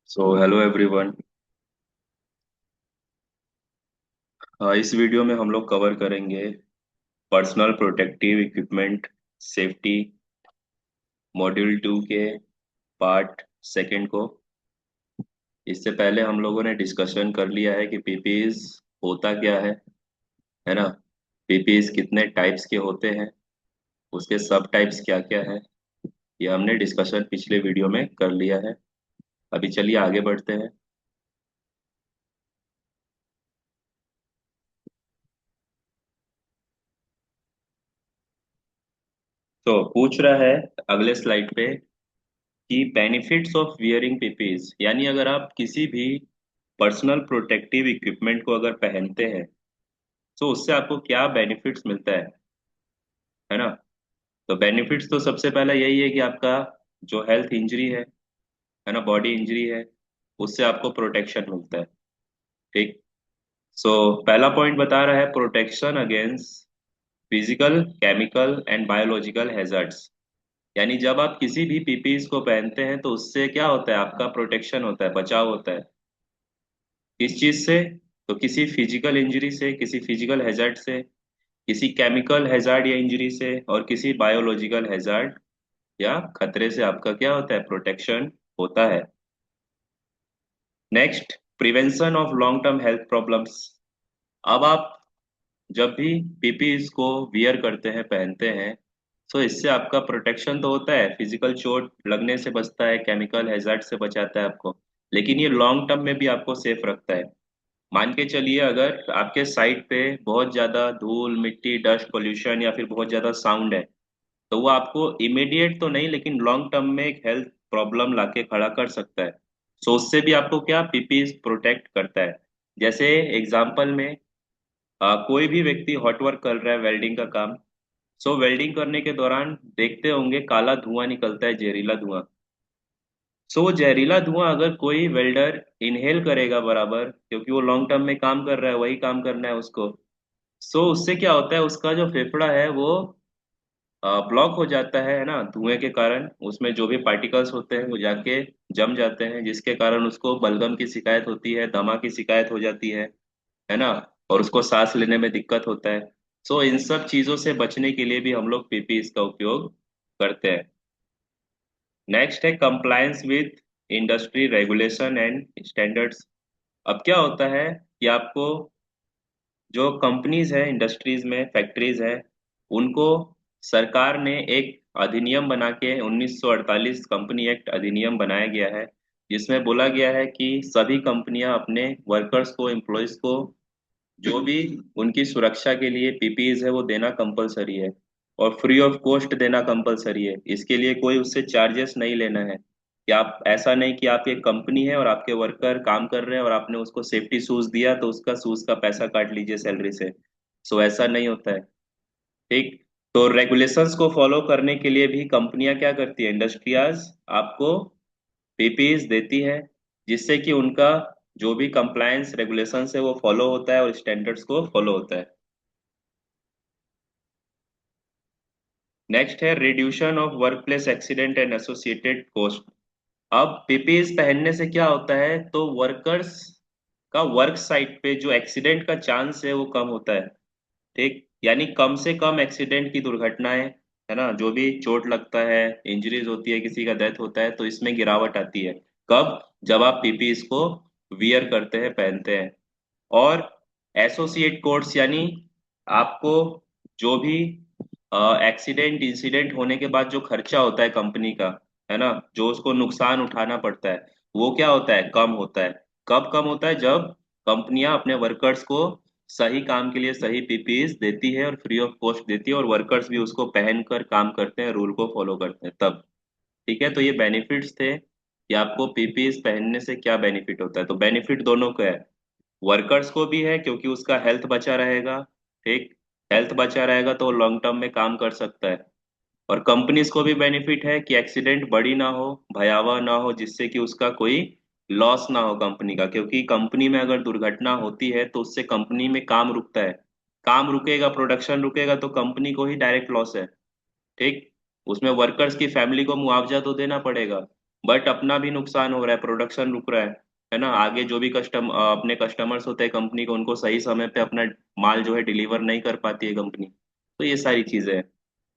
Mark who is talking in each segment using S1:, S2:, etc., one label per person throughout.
S1: So hello everyone. इस video में हम लोग कवर करेंगे personal protective equipment safety module 2 के पार्ट सेकंड को। इससे पहले हम लोगों ने डिस्कशन कर लिया है कि पीपीईज होता क्या है ना। पीपीईज कितने टाइप्स के होते हैं, उसके सब टाइप्स क्या क्या है, ये हमने डिस्कशन पिछले वीडियो में कर लिया है। अभी चलिए आगे बढ़ते हैं। तो पूछ रहा है अगले स्लाइड पे कि बेनिफिट्स ऑफ वियरिंग पीपीज, यानी अगर आप किसी भी पर्सनल प्रोटेक्टिव इक्विपमेंट को अगर पहनते हैं तो उससे आपको क्या बेनिफिट्स मिलता है ना। तो बेनिफिट्स तो सबसे पहला यही है कि आपका जो हेल्थ इंजरी है ना, बॉडी इंजरी है, उससे आपको प्रोटेक्शन मिलता है। ठीक। सो पहला पॉइंट बता रहा है protection against physical chemical and biological hazards. यानी जब आप किसी भी पीपीज को पहनते हैं तो उससे क्या होता है, आपका प्रोटेक्शन होता है, बचाव होता है। किस चीज से? तो किसी फिजिकल इंजरी से, किसी फिजिकल हैजर्ड से, किसी केमिकल हैजार्ड या इंजरी से, और किसी बायोलॉजिकल हैजार्ड या खतरे से आपका क्या होता है, प्रोटेक्शन होता है। Next, prevention of long term health problems. अब आप जब भी पीपीईज को वियर करते हैं, पहनते हैं, तो इससे आपका प्रोटेक्शन तो होता है, फिजिकल चोट लगने से बचता है, केमिकल हैजार्ड से बचाता है आपको, लेकिन ये लॉन्ग टर्म में भी आपको सेफ रखता है। मान के चलिए अगर आपके साइड पे बहुत ज्यादा धूल मिट्टी डस्ट पोल्यूशन या फिर बहुत ज्यादा साउंड है, तो वो आपको इमीडिएट तो नहीं लेकिन लॉन्ग टर्म में एक हेल्थ प्रॉब्लम लाके खड़ा कर सकता है। सो उससे भी आपको क्या पीपी प्रोटेक्ट करता है। जैसे एग्जांपल में कोई भी व्यक्ति हॉट वर्क कर रहा है, वेल्डिंग का काम। सो वेल्डिंग करने के दौरान देखते होंगे काला धुआं निकलता है, जहरीला धुआं। सो वो जहरीला धुआं अगर कोई वेल्डर इनहेल करेगा बराबर, क्योंकि वो लॉन्ग टर्म में काम कर रहा है, वही काम करना है उसको। सो उससे क्या होता है, उसका जो फेफड़ा है वो ब्लॉक हो जाता है ना, धुएं के कारण उसमें जो भी पार्टिकल्स होते हैं वो जाके जम जाते हैं, जिसके कारण उसको बलगम की शिकायत होती है, दमा की शिकायत हो जाती है ना, और उसको सांस लेने में दिक्कत होता है। सो इन सब चीजों से बचने के लिए भी हम लोग पीपी इसका उपयोग करते हैं। नेक्स्ट है compliance with industry regulation and standards. अब क्या होता है कि आपको जो कंपनीज है, इंडस्ट्रीज में फैक्ट्रीज है, उनको सरकार ने एक अधिनियम बना के 1948 कंपनी एक्ट अधिनियम बनाया गया है, जिसमें बोला गया है कि सभी कंपनियां अपने वर्कर्स को, एम्प्लॉयज को जो भी उनकी सुरक्षा के लिए पीपीईज है वो देना कंपलसरी है, और फ्री ऑफ कॉस्ट देना कंपलसरी है। इसके लिए कोई उससे चार्जेस नहीं लेना है। कि आप ऐसा नहीं कि आप एक कंपनी है और आपके वर्कर काम कर रहे हैं और आपने उसको सेफ्टी शूज दिया तो उसका शूज का पैसा काट लीजिए सैलरी से। सो ऐसा नहीं होता है। ठीक। तो रेगुलेशंस को फॉलो करने के लिए भी कंपनियां क्या करती है, इंडस्ट्रियाज आपको पीपीईज देती है, जिससे कि उनका जो भी कंप्लायंस रेगुलेशंस है वो फॉलो होता है और स्टैंडर्ड्स को फॉलो होता है। नेक्स्ट है reduction of workplace accident and associated cost. अब पीपीईज पहनने से क्या होता है, तो वर्कर्स का वर्क साइट पे जो एक्सीडेंट का चांस है वो कम होता है। ठीक। यानी कम से कम एक्सीडेंट की दुर्घटनाएं, है ना, जो भी चोट लगता है, इंजरीज होती है, किसी का डेथ होता है, तो इसमें गिरावट आती है। कब? जब आप पीपी इसको वियर करते हैं, पहनते हैं। और एसोसिएट कोड्स, यानी आपको जो भी एक्सीडेंट इंसिडेंट होने के बाद जो खर्चा होता है कंपनी का, है ना, जो उसको नुकसान उठाना पड़ता है, वो क्या होता है, कम होता है। कब कम होता है? जब कंपनियां अपने वर्कर्स को सही काम के लिए सही पीपीईज देती है और फ्री ऑफ कॉस्ट देती है, और वर्कर्स भी उसको पहनकर काम करते हैं, रूल को फॉलो करते हैं तब। ठीक है। तो ये बेनिफिट्स थे कि आपको पीपीईज पहनने से क्या बेनिफिट होता है। तो बेनिफिट दोनों का है, वर्कर्स को भी है क्योंकि उसका हेल्थ बचा रहेगा। ठीक। हेल्थ बचा रहेगा तो लॉन्ग टर्म में काम कर सकता है। और कंपनीज को भी बेनिफिट है कि एक्सीडेंट बड़ी ना हो, भयावह ना हो, जिससे कि उसका कोई लॉस ना हो कंपनी का, क्योंकि कंपनी में अगर दुर्घटना होती है तो उससे कंपनी में काम रुकता है। काम रुकेगा, प्रोडक्शन रुकेगा, तो कंपनी को ही डायरेक्ट लॉस है। ठीक। उसमें वर्कर्स की फैमिली को मुआवजा तो देना पड़ेगा, बट अपना भी नुकसान हो रहा है, प्रोडक्शन रुक रहा है ना। आगे जो भी अपने कस्टमर्स होते हैं कंपनी को, उनको सही समय पे अपना माल जो है डिलीवर नहीं कर पाती है कंपनी। तो ये सारी चीजें हैं।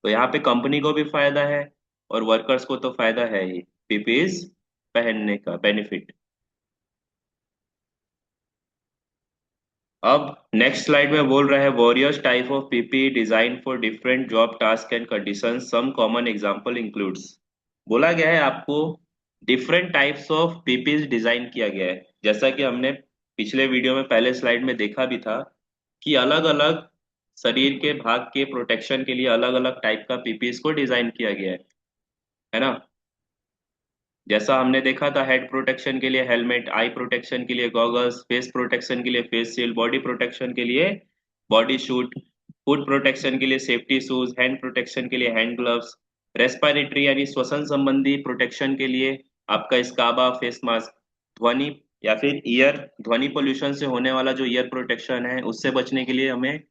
S1: तो यहाँ पे कंपनी को भी फायदा है और वर्कर्स को तो फायदा है ही, पीपीईज पहनने का बेनिफिट। अब नेक्स्ट स्लाइड में बोल रहा है various type of PP design for different job task and condition, some common example includes. बोला गया है आपको different types of PPs design किया गया है, जैसा कि हमने पिछले वीडियो में पहले स्लाइड में देखा भी था कि अलग अलग शरीर के भाग के प्रोटेक्शन के लिए अलग अलग टाइप का पीपीज को डिजाइन किया गया है ना। जैसा हमने देखा था हेड प्रोटेक्शन के लिए हेलमेट, आई प्रोटेक्शन के लिए गॉगल्स, फेस प्रोटेक्शन के लिए फेस शील्ड, बॉडी प्रोटेक्शन के लिए बॉडी शूट, फुट प्रोटेक्शन के लिए सेफ्टी शूज, हैंड प्रोटेक्शन के लिए हैंड ग्लव्स, रेस्पिरेटरी यानी श्वसन संबंधी प्रोटेक्शन के लिए आपका स्काबा फेस मास्क, ध्वनि या फिर ईयर, ध्वनि पोल्यूशन से होने वाला जो ईयर प्रोटेक्शन है उससे बचने के लिए हमें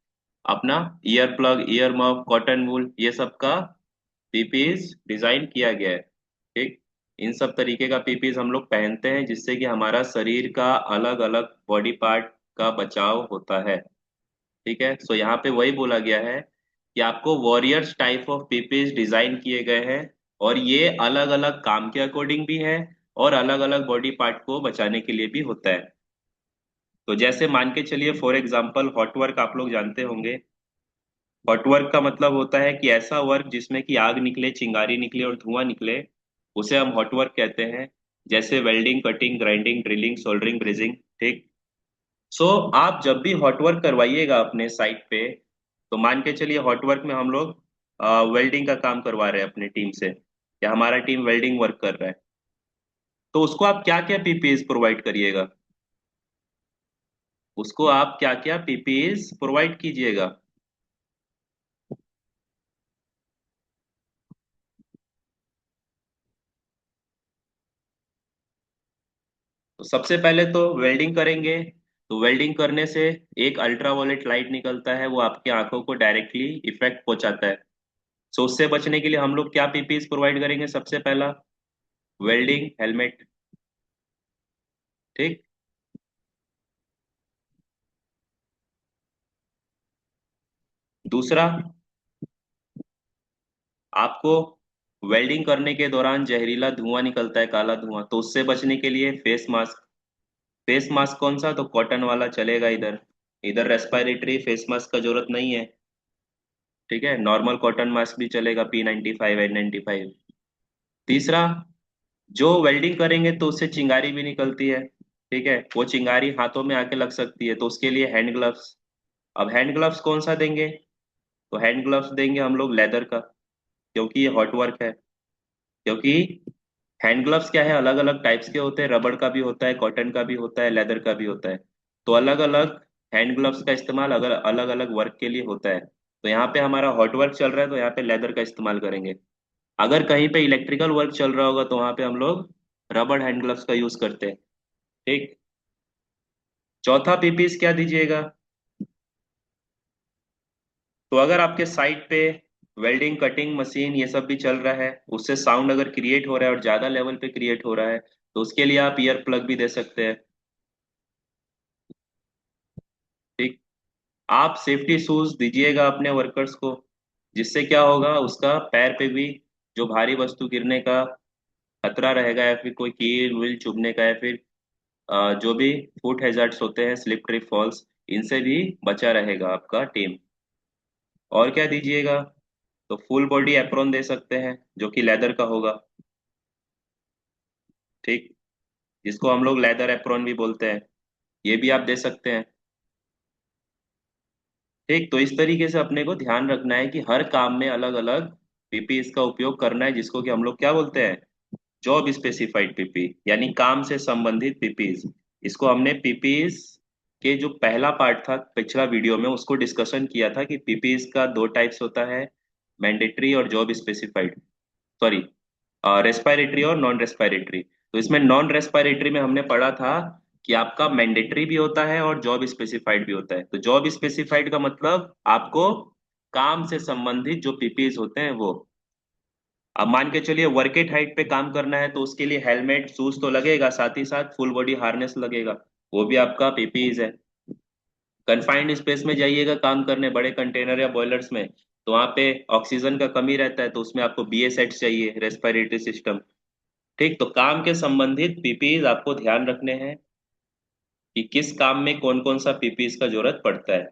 S1: अपना ear plug, year muff, cotton wool, ये सब का पीपीज डिजाइन किया गया है। ठीक, इन सब तरीके का पीपीज हम लोग पहनते हैं जिससे कि हमारा शरीर का अलग अलग बॉडी पार्ट का बचाव होता है। ठीक है, सो यहाँ पे वही बोला गया है कि आपको warriors type of PPs design किए गए हैं और ये अलग अलग काम के अकॉर्डिंग भी है और अलग अलग बॉडी पार्ट को बचाने के लिए भी होता है। तो जैसे मान के चलिए फॉर एग्जांपल हॉट वर्क आप लोग जानते होंगे। हॉट वर्क का मतलब होता है कि ऐसा वर्क जिसमें कि आग निकले, चिंगारी निकले और धुआं निकले, उसे हम हॉट वर्क कहते हैं। जैसे welding, cutting, grinding, drilling, soldering, brazing. ठीक, सो आप जब भी हॉट वर्क करवाइएगा अपने साइट पे, तो मान के चलिए हॉट वर्क में हम लोग वेल्डिंग का काम करवा रहे हैं अपने टीम से, या हमारा टीम वेल्डिंग वर्क कर रहा है, तो उसको आप क्या क्या पीपीएस प्रोवाइड करिएगा, उसको आप क्या क्या पीपीएस प्रोवाइड कीजिएगा। तो सबसे पहले तो वेल्डिंग करेंगे, तो वेल्डिंग करने से एक अल्ट्रावायलेट लाइट निकलता है, वो आपकी आंखों को डायरेक्टली इफेक्ट पहुंचाता है। सो उससे बचने के लिए हम लोग क्या पीपीएस प्रोवाइड करेंगे, सबसे पहला वेल्डिंग हेलमेट। ठीक, दूसरा आपको वेल्डिंग करने के दौरान जहरीला धुआं निकलता है, काला धुआं, तो उससे बचने के लिए फेस मास्क। फेस मास्क कौन सा, तो कॉटन वाला चलेगा इधर। इधर रेस्पिरेटरी फेस मास्क का जरूरत नहीं है। ठीक है, नॉर्मल कॉटन मास्क भी चलेगा, P95, N95। तीसरा, जो वेल्डिंग करेंगे तो उससे चिंगारी भी निकलती है। ठीक है, वो चिंगारी हाथों में आके लग सकती है, तो उसके लिए हैंड ग्लव्स। अब हैंड ग्लव्स कौन सा देंगे, तो हैंड ग्लव्स देंगे हम लोग लेदर का, क्योंकि ये हॉट वर्क है। क्योंकि हैंड ग्लव्स क्या है, अलग अलग टाइप्स के होते हैं, रबड़ का भी होता है, कॉटन का भी होता है, लेदर का भी होता है। तो अलग अलग हैंड ग्लव्स का इस्तेमाल अगर अलग अलग वर्क के लिए होता है। तो यहाँ पे हमारा हॉट वर्क चल रहा है तो यहाँ पे लेदर का इस्तेमाल करेंगे। अगर कहीं पे इलेक्ट्रिकल वर्क चल रहा होगा तो वहां पे हम लोग रबड़ हैंड ग्लव्स का यूज करते हैं। ठीक, चौथा पीपीस क्या दीजिएगा, तो अगर आपके साइट पे वेल्डिंग, कटिंग मशीन ये सब भी चल रहा है, उससे साउंड अगर क्रिएट हो रहा है और ज्यादा लेवल पे क्रिएट हो रहा है, तो उसके लिए आप ईयर प्लग भी दे सकते हैं। ठीक, आप सेफ्टी शूज दीजिएगा अपने वर्कर्स को, जिससे क्या होगा, उसका पैर पे भी जो भारी वस्तु गिरने का खतरा रहेगा, या फिर कोई कील विल चुभने का, या फिर जो भी फुट हैजर्ड्स होते हैं, स्लिप ट्रिप फॉल्स, इनसे भी बचा रहेगा आपका टीम। और क्या दीजिएगा, तो फुल बॉडी एप्रोन दे सकते हैं जो कि लेदर का होगा। ठीक, जिसको हम लोग लेदर एप्रोन भी बोलते हैं, ये भी आप दे सकते हैं। ठीक, तो इस तरीके से अपने को ध्यान रखना है कि हर काम में अलग अलग पीपीएस का उपयोग करना है, जिसको कि हम लोग क्या बोलते हैं, जॉब स्पेसिफाइड पीपी, यानी काम से संबंधित पीपीएस। इसको हमने पीपीएस के जो पहला पार्ट था पिछला वीडियो में, उसको डिस्कशन किया था कि पीपीएस का दो टाइप्स होता है, मैंडेटरी और जॉब स्पेसिफाइड, सॉरी रेस्पिरेटरी और नॉन रेस्पिरेटरी। तो इसमें नॉन रेस्पिरेटरी में हमने पढ़ा था कि आपका मैंडेटरी भी होता है और जॉब स्पेसिफाइड भी होता है। तो जॉब स्पेसिफाइड का मतलब आपको काम से संबंधित जो पीपीएस होते हैं वो। अब मान के चलिए वर्केट हाइट पे काम करना है तो उसके लिए हेलमेट शूज तो लगेगा, साथ ही साथ फुल बॉडी हार्नेस लगेगा, वो भी आपका पीपीई है। कन्फाइंड स्पेस में जाइएगा काम करने, बड़े कंटेनर या बॉयलर्स में, तो वहाँ पे ऑक्सीजन का कमी रहता है, तो उसमें आपको बीए सेट चाहिए, रेस्पिरेटरी सिस्टम। ठीक, तो काम के संबंधित पीपीई आपको ध्यान रखने हैं कि किस काम में कौन कौन सा पीपीई का जरूरत पड़ता है।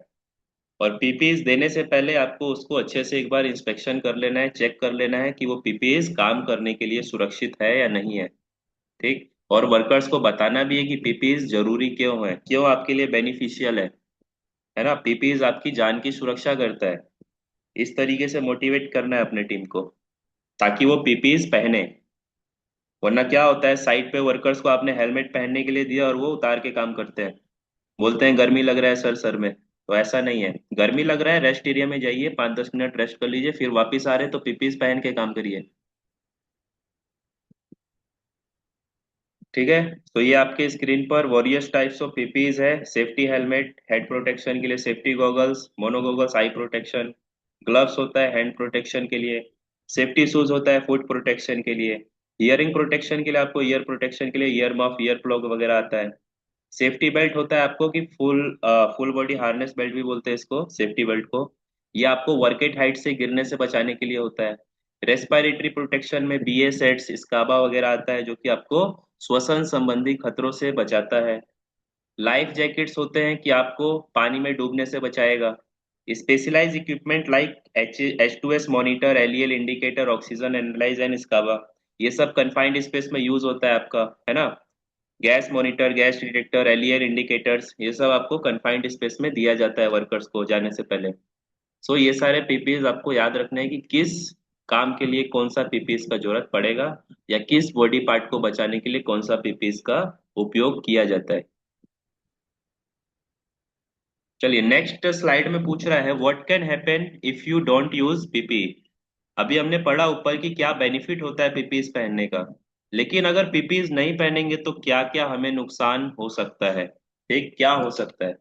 S1: और पीपीई देने से पहले आपको उसको अच्छे से एक बार इंस्पेक्शन कर लेना है, चेक कर लेना है कि वो पीपीई काम करने के लिए सुरक्षित है या नहीं है। ठीक, और वर्कर्स को बताना भी है कि पीपीई जरूरी क्यों है, क्यों आपके लिए बेनिफिशियल है ना। पीपीई आपकी जान की सुरक्षा करता है। इस तरीके से मोटिवेट करना है अपने टीम को ताकि वो पीपीई पहने। वरना क्या होता है, साइट पे वर्कर्स को आपने हेलमेट पहनने के लिए दिया और वो उतार के काम करते हैं, बोलते हैं गर्मी लग रहा है सर, सर में। तो ऐसा नहीं है, गर्मी लग रहा है रेस्ट एरिया में जाइए, 5-10 मिनट रेस्ट कर लीजिए, फिर वापस आ रहे तो पीपीई पहन के काम करिए। ठीक है, तो ये आपके स्क्रीन पर वॉरियस टाइप्स ऑफ पीपीज है। सेफ्टी हेलमेट, हेड प्रोटेक्शन के लिए safety goggles, mono goggles eye protection, gloves होता है हैंड प्रोटेक्शन के लिए, सेफ्टी शूज होता है फुट प्रोटेक्शन के लिए, हियरिंग प्रोटेक्शन के लिए आपको ईयर प्रोटेक्शन के लिए ईयर मफ, ईयर प्लग वगैरह आता है। सेफ्टी बेल्ट होता है आपको कि फुल बॉडी हार्नेस बेल्ट भी बोलते हैं इसको, सेफ्टी बेल्ट को। ये आपको वर्केट हाइट से गिरने से बचाने के लिए होता है। रेस्पिरेटरी प्रोटेक्शन में बीए सेट्स, स्काबा वगैरह आता है जो कि आपको श्वसन संबंधी खतरों से बचाता है। लाइफ जैकेट्स होते हैं कि आपको पानी में डूबने से बचाएगा। Specialise equipment like H2S monitor, LEL indicator, oxygen analyse and scuba, ये सब कन्फाइंड स्पेस में यूज होता है आपका, है ना। Gas monitor, gas detector, earlier indicators, ये सब आपको कन्फाइंड स्पेस में दिया जाता है वर्कर्स को जाने से पहले। सो ये सारे पीपीज आपको याद रखने हैं कि किस काम के लिए कौन सा पीपीज का जरूरत पड़ेगा, या किस बॉडी पार्ट को बचाने के लिए कौन सा पीपीज का उपयोग किया जाता है। चलिए नेक्स्ट स्लाइड में पूछ रहा है what can happen if you don't use PP. अभी हमने पढ़ा ऊपर कि क्या बेनिफिट होता है पीपीज पहनने का, लेकिन अगर पीपीज नहीं पहनेंगे तो क्या क्या हमें नुकसान हो सकता है। ठीक, क्या हो सकता है।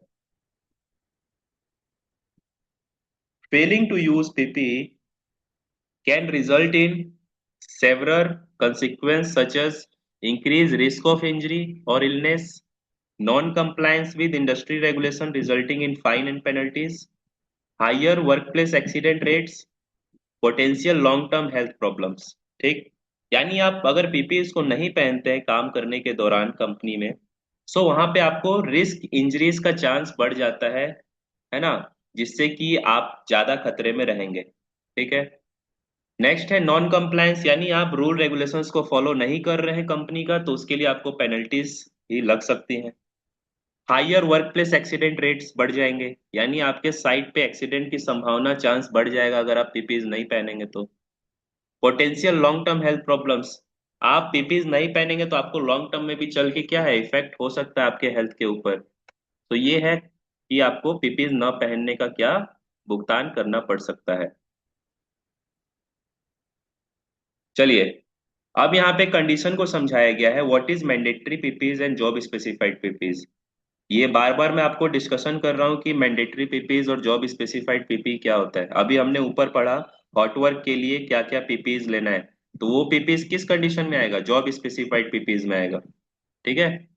S1: Failing to use PP can result in several consequences such as increased risk of injury or illness, non-compliance with industry regulation resulting in fine and penalties, higher workplace accident rates, potential long-term health problems। ठीक, यानी आप अगर PPE को नहीं पहनते हैं काम करने के दौरान कंपनी में, सो वहां पे आपको रिस्क इंजरीज का चांस बढ़ जाता है ना, जिससे कि आप ज्यादा खतरे में रहेंगे। ठीक है, नेक्स्ट है नॉन कंप्लायंस, यानी आप रूल रेगुलेशंस को फॉलो नहीं कर रहे हैं कंपनी का, तो उसके लिए आपको पेनल्टीज ही लग सकती हैं। Higher workplace accident rates बढ़ जाएंगे, यानी आपके साइट पे एक्सीडेंट की संभावना चांस बढ़ जाएगा अगर आप पीपीज नहीं पहनेंगे तो। Potential long term health problems, आप पीपीज नहीं पहनेंगे तो आपको लॉन्ग टर्म में भी चल के क्या है इफेक्ट हो सकता है आपके हेल्थ के ऊपर। तो ये है कि आपको पीपीज न पहनने का क्या भुगतान करना पड़ सकता है। चलिए, अब यहाँ पे कंडीशन को समझाया गया है, what is mandatory PPs and job specified PPs. ये बार बार मैं आपको डिस्कशन कर रहा हूँ कि मैंडेटरी पीपीज और जॉब स्पेसिफाइड पीपी क्या होता है। अभी हमने ऊपर पढ़ा हॉट वर्क के लिए क्या क्या पीपीज लेना है, तो वो पीपीज किस कंडीशन में आएगा, जॉब स्पेसिफाइड पीपीज में आएगा। ठीक है,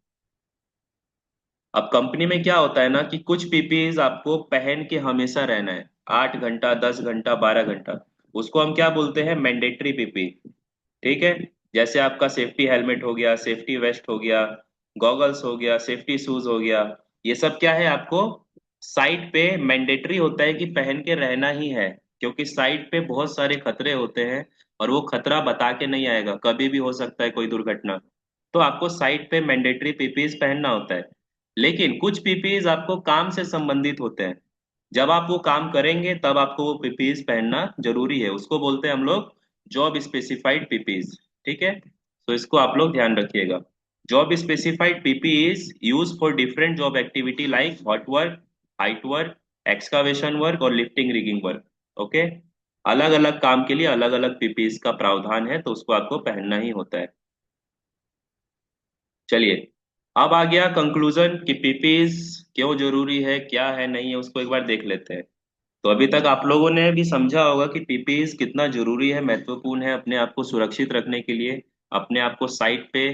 S1: अब कंपनी में क्या होता है ना कि कुछ पीपीज आपको पहन के हमेशा रहना है, 8 घंटा, 10 घंटा, 12 घंटा, उसको हम क्या बोलते हैं, मैंडेटरी पीपी। ठीक है, जैसे आपका सेफ्टी हेलमेट हो गया, सेफ्टी वेस्ट हो गया, गॉगल्स हो गया, सेफ्टी शूज हो गया, ये सब क्या है आपको साइट पे मैंडेटरी होता है कि पहन के रहना ही है, क्योंकि साइट पे बहुत सारे खतरे होते हैं और वो खतरा बता के नहीं आएगा, कभी भी हो सकता है कोई दुर्घटना। तो आपको साइट पे मैंडेटरी पीपीज पहनना होता है। लेकिन कुछ पीपीज आपको काम से संबंधित होते हैं, जब आप वो काम करेंगे तब आपको वो पीपीज पहनना जरूरी है, उसको बोलते हैं हम लोग जॉब स्पेसिफाइड पीपीज। ठीक है, तो इसको आप लोग ध्यान रखिएगा। Job specified PP is use for different job activity like hot work, height work, excavation work और लिफ्टिंग रिगिंग वर्क। ओके, अलग अलग काम के लिए अलग अलग पीपीज का प्रावधान है, तो उसको आपको पहनना ही होता है। चलिए, अब आ गया कंक्लूजन कि पीपीज क्यों जरूरी है, क्या है नहीं है, उसको एक बार देख लेते हैं। तो अभी तक आप लोगों ने भी समझा होगा कि पीपीई कितना जरूरी है, महत्वपूर्ण है अपने आप को सुरक्षित रखने के लिए। अपने आप को साइट पे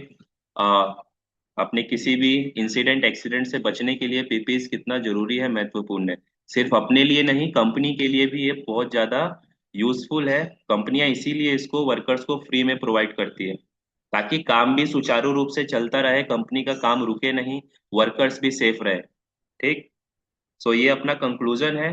S1: आ, अपने किसी भी इंसिडेंट एक्सीडेंट से बचने के लिए पीपीई कितना जरूरी है, महत्वपूर्ण है। सिर्फ अपने लिए नहीं, कंपनी के लिए भी ये बहुत ज्यादा यूजफुल है। कंपनियां इसीलिए इसको वर्कर्स को फ्री में प्रोवाइड करती है, ताकि काम भी सुचारू रूप से चलता रहे, कंपनी का काम रुके नहीं, वर्कर्स भी सेफ रहे। ठीक। सो ये अपना कंक्लूजन है।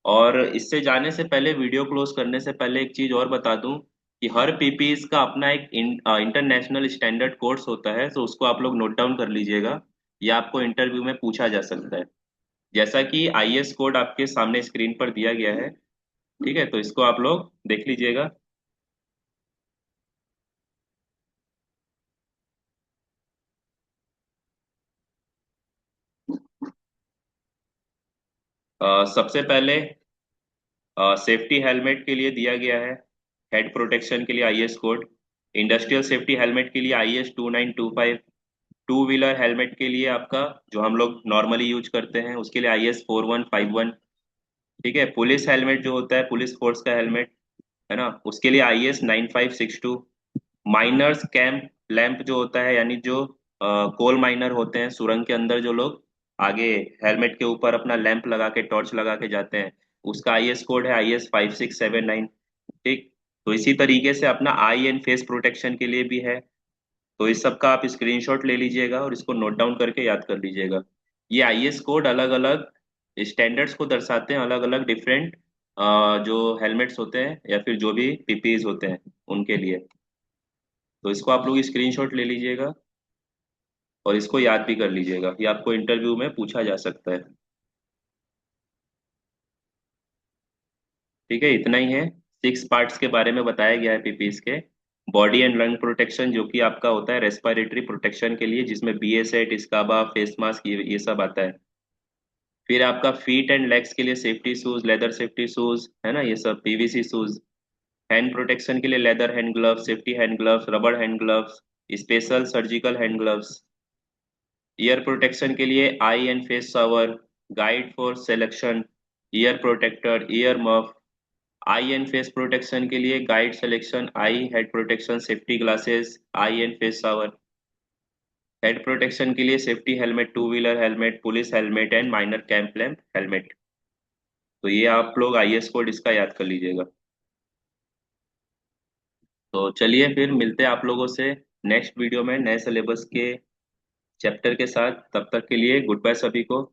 S1: और इससे जाने से पहले, वीडियो क्लोज करने से पहले, एक चीज और बता दूं कि हर पीपीई का अपना एक इंटरनेशनल स्टैंडर्ड कोर्स होता है, तो उसको आप लोग नोट डाउन कर लीजिएगा। ये आपको इंटरव्यू में पूछा जा सकता है। जैसा कि आईएस कोड आपके सामने स्क्रीन पर दिया गया है, ठीक है, तो इसको आप लोग देख लीजिएगा। सबसे पहले सेफ्टी हेलमेट के लिए दिया गया है, हेड प्रोटेक्शन के लिए IS code. Industrial safety helmet के लिए आईएस 2925। टू व्हीलर हेलमेट के लिए आपका, जो हम लोग नॉर्मली यूज करते हैं, उसके लिए आईएस 4151। ठीक है। पुलिस हेलमेट जो होता है, पुलिस फोर्स का हेलमेट, है ना, उसके लिए आईएस 9562। माइनर्स कैंप लैंप जो होता है, यानी जो कोल माइनर होते हैं, सुरंग के अंदर जो लोग आगे हेलमेट के ऊपर अपना लैंप लगा के, टॉर्च लगा के जाते हैं, उसका आईएस कोड है आईएस 5679। ठीक। तो इसी तरीके से अपना आई एंड फेस प्रोटेक्शन के लिए भी है। तो इस सब का आप स्क्रीनशॉट ले लीजिएगा और इसको नोट डाउन करके याद कर लीजिएगा। ये आईएस कोड अलग अलग स्टैंडर्ड्स को दर्शाते हैं, अलग अलग डिफरेंट जो हेलमेट्स होते हैं या फिर जो भी पीपीईज होते हैं उनके लिए। तो इसको आप लोग स्क्रीनशॉट ले लीजिएगा और इसको याद भी कर लीजिएगा, ये आपको इंटरव्यू में पूछा जा सकता है। ठीक है, इतना ही है। 6 पार्ट्स के बारे में बताया गया है पीपीईज के। बॉडी एंड लंग प्रोटेक्शन, जो कि आपका होता है रेस्पिरेटरी प्रोटेक्शन के लिए, जिसमें बीए सेट, स्काबा, फेस मास्क, ये सब आता है। फिर आपका फीट एंड लेग्स के लिए safety shoes, leather safety shoes, है ना, ये सब पीवीसी शूज। हैंड प्रोटेक्शन के लिए leather hand gloves, safety hand gloves, rubber hand gloves, special surgical hand gloves. Ear protection के लिए eye and face shower, guide for selection, ear protector, ear muff. Eye and face protection के लिए guide selection, eye head protection, safety glasses, eye and face shower. Head protection के लिए safety helmet, two wheeler helmet, police helmet and miner camp lamp helmet. तो ये आप लोग IS code इसका याद कर लीजिएगा। तो चलिए फिर मिलते हैं आप लोगों से नेक्स्ट वीडियो में नए सिलेबस के चैप्टर के साथ। तब तक के लिए गुड बाय सभी को।